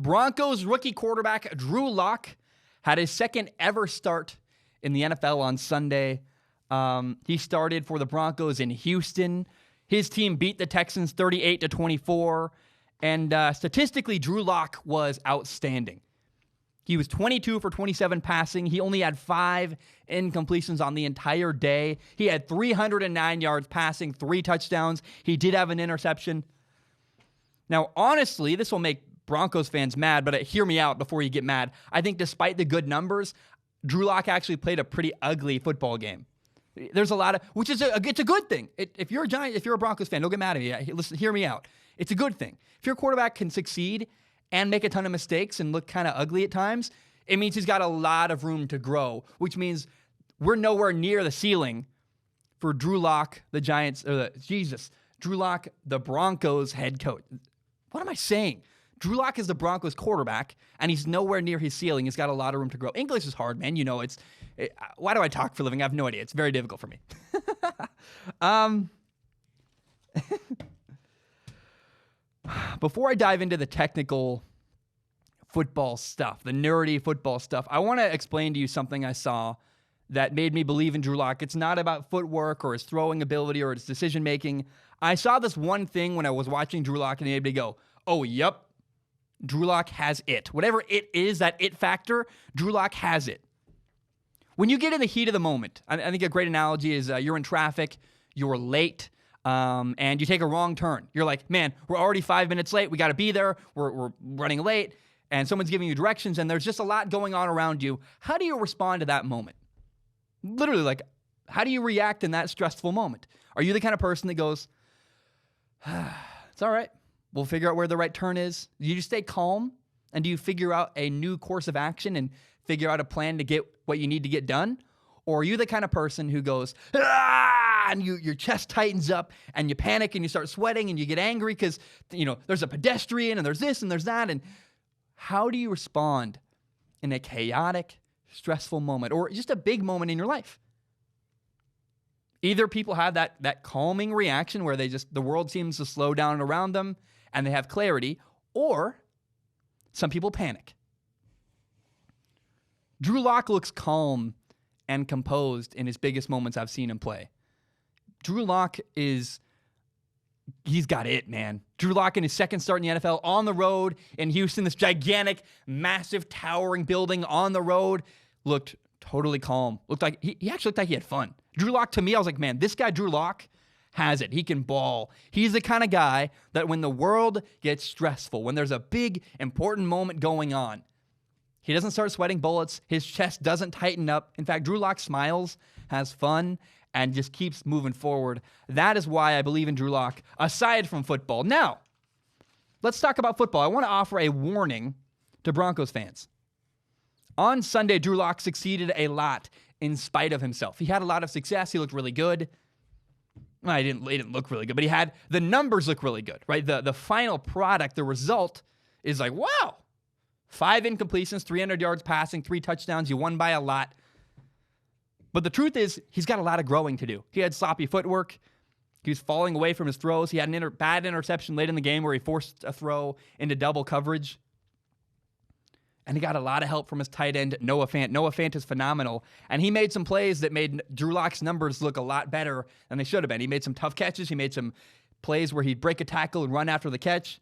Broncos rookie quarterback Drew Lock had his second ever start in the NFL on Sunday. He started for the Broncos in Houston. His team beat the Texans 38-24. And statistically, Drew Lock was outstanding. He was 22 for 27 passing. He only had 5 incompletions on the entire day. He had 309 yards passing, 3 touchdowns. He did have an interception. Now, honestly, this will make Broncos fans mad, but hear me out before you get mad. I think despite the good numbers, Drew Lock actually played a pretty ugly football game. There's a lot of, which is it's a good thing. If you're a Broncos fan, don't get mad at me. Listen, hear me out. It's a good thing. If your quarterback can succeed and make a ton of mistakes and look kind of ugly at times, it means he's got a lot of room to grow, which means we're nowhere near the ceiling for Drew Lock, the Giants, Drew Lock, the Broncos head coach. What am I saying? Drew Lock is the Broncos quarterback, and he's nowhere near his ceiling. He's got a lot of room to grow. English is hard, man. You know, why do I talk for a living? I have no idea. It's very difficult for me. Before I dive into the technical football stuff, the nerdy football stuff, I want to explain to you something I saw that made me believe in Drew Lock. It's not about footwork or his throwing ability or his decision-making. I saw this one thing when I was watching Drew Lock, and he had to go, oh, yep, Drew Lock has it. Whatever it is, that it factor, Drew Lock has it. When you get in the heat of the moment, I think a great analogy is you're in traffic, you're late, and you take a wrong turn. You're like, man, we're already 5 minutes late. We got to be there. We're running late, and someone's giving you directions, and there's just a lot going on around you. How do you respond to that moment? Literally, like, how do you react in that stressful moment? Are you the kind of person that goes, it's all right, we'll figure out where the right turn is? Do you just stay calm, and do you figure out a new course of action and figure out a plan to get what you need to get done? Or are you the kind of person who goes, and your chest tightens up, and you panic, and you start sweating, and you get angry because, there's a pedestrian, and there's this, and there's that, and how do you respond in a chaotic, stressful moment, or just a big moment in your life? Either people have that calming reaction where the world seems to slow down around them and they have clarity, or some people panic. Drew Lock looks calm and composed in his biggest moments I've seen him play. Drew Lock he's got it, man. Drew Lock in his second start in the NFL on the road in Houston, this gigantic, massive, towering building on the road, looked totally calm. Looked like he actually looked like he had fun. Drew Lock, to me, I was like, man, this guy, Drew Lock, has it. He can ball. He's the kind of guy that when the world gets stressful, when there's a big, important moment going on, he doesn't start sweating bullets. His chest doesn't tighten up. In fact, Drew Lock smiles, has fun, and just keeps moving forward. That is why I believe in Drew Lock, aside from football. Now, let's talk about football. I want to offer a warning to Broncos fans. On Sunday, Drew Lock succeeded a lot in spite of himself. He had a lot of success. He looked really good. Well, he didn't look really good, but the numbers look really good, right? The final product, the result is like, wow, 5 incompletions, 300 yards passing, 3 touchdowns. You won by a lot. But the truth is, he's got a lot of growing to do. He had sloppy footwork. He was falling away from his throws. He had an bad interception late in the game where he forced a throw into double coverage. And he got a lot of help from his tight end, Noah Fant. Noah Fant is phenomenal. And he made some plays that made Drew Lock's numbers look a lot better than they should have been. He made some tough catches. He made some plays where he'd break a tackle and run after the catch.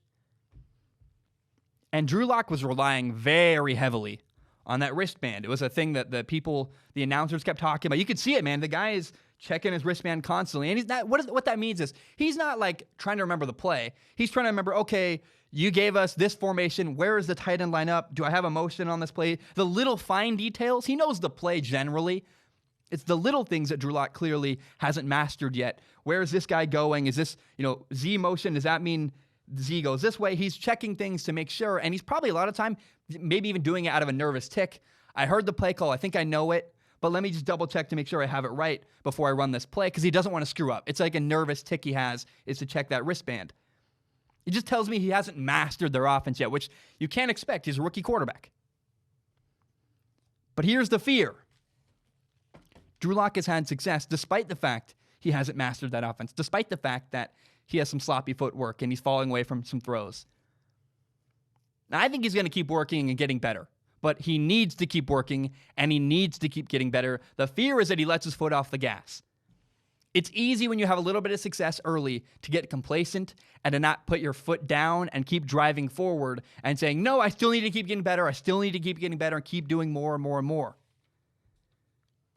And Drew Lock was relying very heavily on that wristband. It was a thing that the announcers kept talking about. You could see it, man. The guy is checking his wristband constantly. And he's not, what that means is he's not like trying to remember the play. He's trying to remember, okay, you gave us this formation. Where is the tight end line up? Do I have a motion on this play? The little fine details. He knows the play generally. It's the little things that Drew Lock clearly hasn't mastered yet. Where is this guy going? Is this, Z motion? Does that mean Z goes this way? He's checking things to make sure, and he's probably a lot of time maybe even doing it out of a nervous tick. I heard the play call. I think I know it, but let me just double check to make sure I have it right before I run this play, because he doesn't want to screw up. It's like a nervous tick he has is to check that wristband. It just tells me he hasn't mastered their offense yet, which you can't expect. He's a rookie quarterback. But here's the fear. Drew Lock has had success despite the fact he hasn't mastered that offense, despite the fact that he has some sloppy footwork and he's falling away from some throws. Now, I think he's going to keep working and getting better, but he needs to keep working and he needs to keep getting better. The fear is that he lets his foot off the gas. It's easy when you have a little bit of success early to get complacent and to not put your foot down and keep driving forward and saying, no, I still need to keep getting better. I still need to keep getting better and keep doing more and more and more.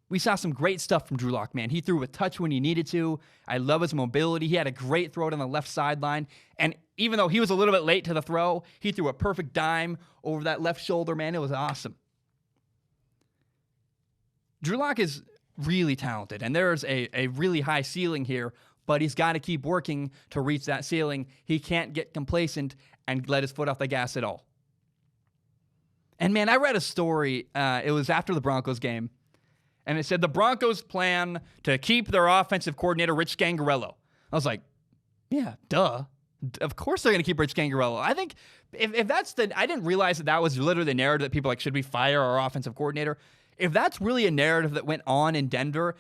We saw some great stuff from Drew Lock, man. He threw a touch when he needed to. I love his mobility. He had a great throw on the left sideline. And even though he was a little bit late to the throw, he threw a perfect dime over that left shoulder, man. It was awesome. Drew Lock is really talented, and there's a really high ceiling here, but he's got to keep working to reach that ceiling. He can't get complacent and let his foot off the gas at all. And, man, I read a story. It was after the Broncos game. And it said the Broncos plan to keep their offensive coordinator, Rich Scangarello. I was like, yeah, duh. Of course they're going to keep Rich Scangarello. I think if that's I didn't realize that was literally the narrative that people like, should we fire our offensive coordinator? If that's really a narrative that went on in Denver,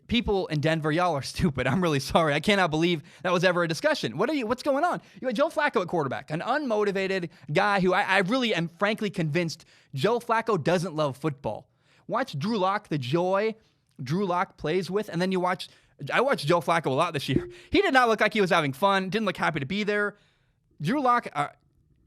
people in Denver, y'all are stupid. I'm really sorry. I cannot believe that was ever a discussion. What's going on? You got Joe Flacco at quarterback, an unmotivated guy who I really am frankly convinced Joe Flacco doesn't love football. Watch Drew Lock, the joy Drew Lock plays with, and then I watched Joe Flacco a lot this year. He did not look like he was having fun, didn't look happy to be there. Drew Lock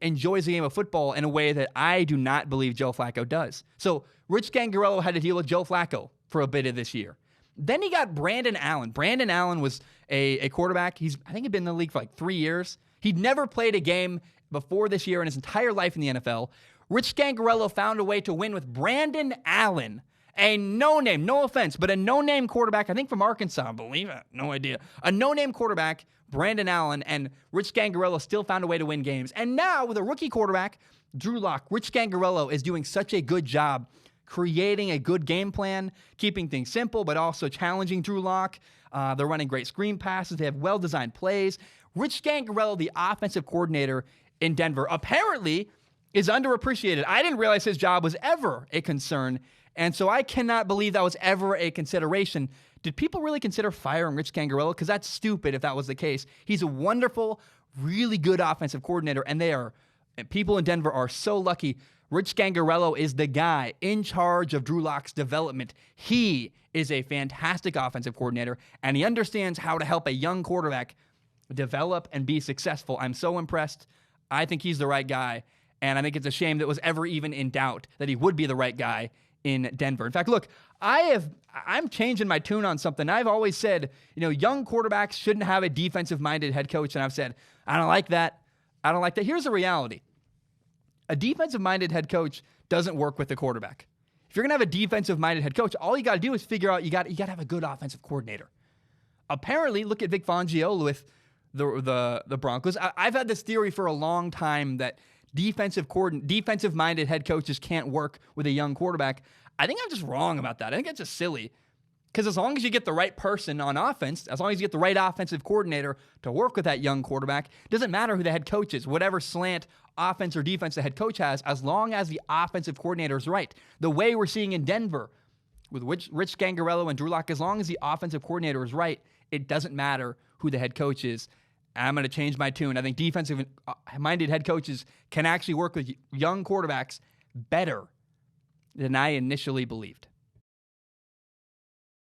enjoys the game of football in a way that I do not believe Joe Flacco does. So Rich Scangarello had to deal with Joe Flacco for a bit of this year. Then he got Brandon Allen. Brandon Allen was a quarterback. I think he'd been in the league for like 3 years. He'd never played a game before this year in his entire life in the NFL. Rich Scangarello found a way to win with Brandon Allen, a no-name, no offense, but a no-name quarterback, I think from Arkansas, believe it, no idea. A no-name quarterback, Brandon Allen, and Rich Scangarello still found a way to win games. And now with a rookie quarterback, Drew Lock, Rich Scangarello is doing such a good job creating a good game plan, keeping things simple, but also challenging Drew Lock. They're running great screen passes. They have well-designed plays. Rich Scangarello, the offensive coordinator in Denver, apparently is underappreciated. I didn't realize his job was ever a concern, and so I cannot believe that was ever a consideration. Did people really consider firing Rich Scangarello? Because that's stupid if that was the case. He's a wonderful, really good offensive coordinator, and people in Denver are so lucky. Rich Scangarello is the guy in charge of Drew Lock's development. He is a fantastic offensive coordinator, and he understands how to help a young quarterback develop and be successful. I'm so impressed. I think he's the right guy. And I think it's a shame that it was ever even in doubt that he would be the right guy in Denver. In fact, look, I'm changing my tune on something. I've always said, young quarterbacks shouldn't have a defensive-minded head coach. And I've said, I don't like that. I don't like that. Here's the reality. A defensive-minded head coach doesn't work with the quarterback. If you're going to have a defensive-minded head coach, all you got to do is figure out you got to have a good offensive coordinator. Apparently, look at Vic Fangio with the Broncos. I've had this theory for a long time that defensive-minded head coaches can't work with a young quarterback. I think I'm just wrong about that. I think it's just silly. Because as long as you get the right person on offense, as long as you get the right offensive coordinator to work with that young quarterback, it doesn't matter who the head coach is, whatever slant offense or defense the head coach has, as long as the offensive coordinator is right. The way we're seeing in Denver with Rich Scangarello and Drew Lock, as long as the offensive coordinator is right, it doesn't matter who the head coach is. I'm going to change my tune. I think defensive-minded head coaches can actually work with young quarterbacks better than I initially believed.